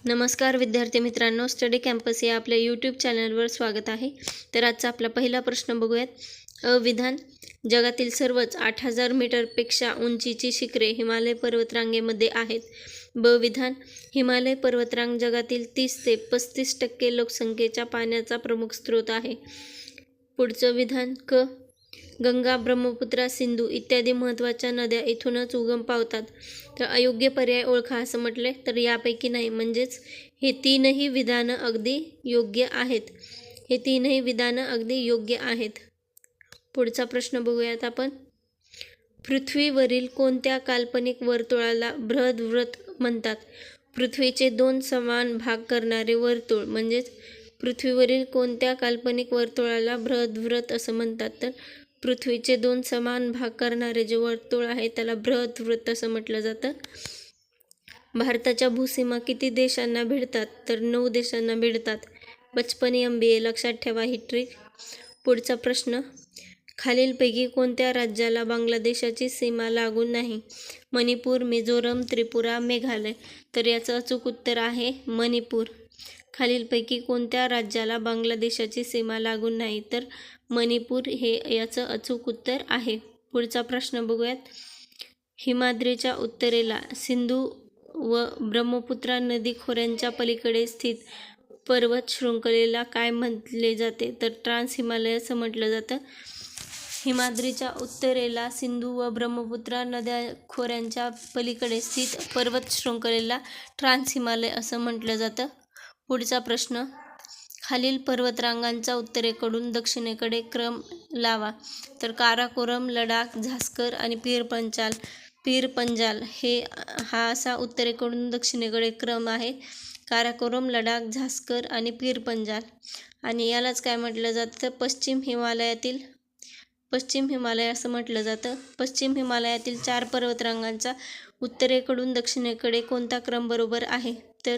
नमस्कार विद्यार्थी मित्रांनो, स्टडी कॅम्पस या आपल्या यूट्यूब चॅनलवर स्वागत आहे. तर आजचा आपला पहिला प्रश्न बघूयात. विधान: जगातील सर्वच 8000 मीटरपेक्षा उंचीची शिखरे हिमालय पर्वतरांगेमध्ये आहेत. विधान: हिमालय पर्वतरांग जगातील 30 ते 35% लोकसंख्येच्या पाण्याचा प्रमुख स्रोत आहे. पुढचं विधान: गंगा, ब्रह्मपुत्रा, सिंधू इत्यादी महत्त्वाच्या नद्या इथूनच उगम पावतात. तर अयोग्य पर्याय ओळखा असं म्हटले, तर यापैकी नाही, म्हणजेच हे तीनही विधानं अगदी योग्य आहेत. हे तीनही विधानं अगदी योग्य आहेत. पुढचा प्रश्न बघूयात आपण. पृथ्वीवरील कोणत्या काल्पनिक वर्तुळाला बृहद्वृत्त म्हणतात? पृथ्वीचे 2 समान भाग करणारे वर्तुळ म्हणजेच पृथ्वीवरील कोणत्या काल्पनिक वर्तुळाला बृहद्वृत्त असं म्हणतात? तर पृथ्वीचे 2 समान भाग करणारे जे वर्तुळ आहे त्याला बृहद्वृत्त असं म्हटलं जातं. भारताच्या भूसीमा किती देशांना भिडतात? तर 9 देशांना भिडतात. बचपन MBA लक्षात ठेवा ही ट्रिक. पुढचा प्रश्न. खालीलपैकी कोणत्या राज्याला बांगलादेशाची सीमा लागून नाही? मणिपूर, मिझोरम, त्रिपुरा, मेघालय. तर याचं अचूक उत्तर आहे मणिपूर. खालीलपैकी कोणत्या राज्याला बांगलादेशाची सीमा लागून नाही? तर मणिपूर हे याचं अचूक उत्तर आहे. पुढचा प्रश्न बघूयात. हिमाद्रीच्या उत्तरेला सिंधू व ब्रह्मपुत्रा नदी खोऱ्यांच्या पलीकडे स्थित पर्वत शृंखलेला काय म्हटले जाते? तर ट्रान्स हिमालय असं म्हटलं जातं. हिमाद्रीच्या उत्तरेला सिंधू व ब्रह्मपुत्रा नद्या खोऱ्यांच्या पलीकडे स्थित पर्वत शृंखलेला ट्रान्स हिमालय असं म्हटलं जातं. पुढचा प्रश्न. खालील पर्वतरांगांचा उत्तरेकडून दक्षिणेकडे क्रम लावा. तर काराकोरम, लडाख, झास्कर आणि पीर पंजाल हा असा उत्तरेकडून दक्षिणेकडे क्रम आहे. काराकोरम, लडाख, झास्कर आणि पीर पंजाल. आणि यालाच काय म्हटलं जातं? पश्चिम हिमालय असं म्हटलं जातं. पश्चिम हिमालयातील 4 पर्वतरांगांचा उत्तरेकडून दक्षिणेकडे कोणता क्रम बरोबर आहे? तर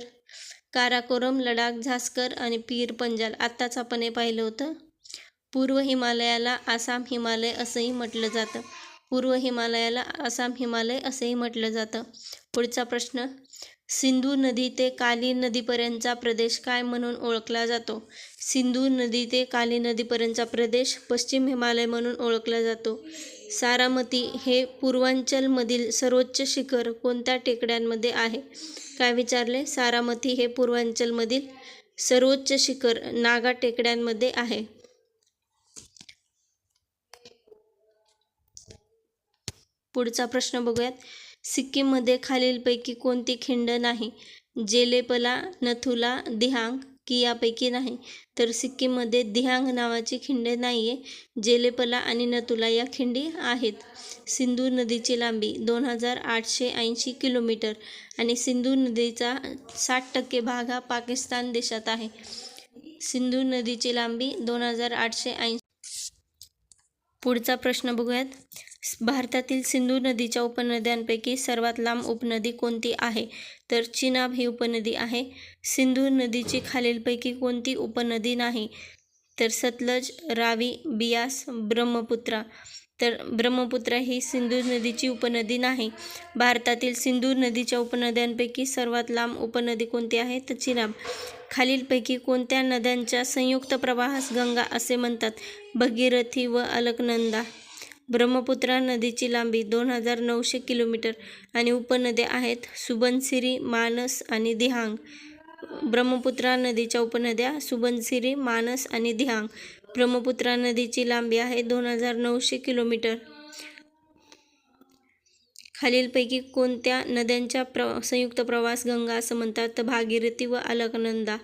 काराकोरम, लडाख, झास्कर आणि पीर पंजाल. आत्ताच आपण हे पाहिलं होतं. पूर्व हिमालयाला आसाम हिमालय असंही म्हटलं जातं. पूर्व हिमालयाला आसाम हिमालय असंही म्हटलं जातं. पुढचा प्रश्न. सिंधू नदी ते काली नदीपर्यंतचा प्रदेश काय म्हणून ओळखला जातो? सिंधू नदी ते काली नदीपर्यंतचा प्रदेश पश्चिम हिमालय म्हणून ओळखला जातो. सारामती हे पूर्वांचलमधील सर्वोच्च शिखर कोणत्या टेकड्यांमध्ये आहे? काय विचारले? सारामती हे पूर्वांचलमधील सर्वोच्च शिखर नागा टेकड्यांमध्ये आहे. पुढचा प्रश्न बघूयात. सिक्कीममध्ये खालीलपैकी कोणती खिंड नाही? जेलेपला, नथुला, दिहांग की यापैकी नाही? तर सिक्कीममध्ये दिहांग नावाची खिंड नाही आहे. जेलेपला आणि नथुला या खिंडी आहेत. सिंधू नदीची लांबी 2880 किलोमीटर आणि सिंधू नदीचा 60% भाग हा पाकिस्तान देशात आहे. सिंधू नदीची लांबी 2880. पुढचा प्रश्न बघूयात. भारतातील सिंधू नदीच्या उपनद्यांपैकी सर्वात लांब उपनदी कोणती आहे? तर चिनाब ही उपनदी आहे. सिंधू नदीची खालीलपैकी कोणती उपनदी नाही? तर सतलज, रावी, बियास, ब्रह्मपुत्रा. तर ब्रह्मपुत्रा ही सिंधू नदीची उपनदी नाही. भारतातील सिंधू नदीच्या उपनद्यांपैकी सर्वात लांब उपनदी कोणती आहे? तर चिनाब. खालीलपैकी कोणत्या नद्यांच्या संयुक्त प्रवाहास गंगा असे म्हणतात? भगीरथी व अलकनंदा. ब्रह्मपुत्रा नदीची लांबी 2900 किलोमीटर आणि उपनद्या आहेत सुबनसिरी, मानस आणि दिहांग. ब्रह्मपुत्रा नदीच्या उपनद्या सुबनसिरी, मानस आणि दिहांग. ब्रह्मपुत्रा नदीची लांबी आहे 2900 किलोमीटर. खालीलपैकी कोणत्या नद्यांच्या संयुक्त प्रवास गंगा असं म्हणतात? तर भागीरथी व अलकनंदा.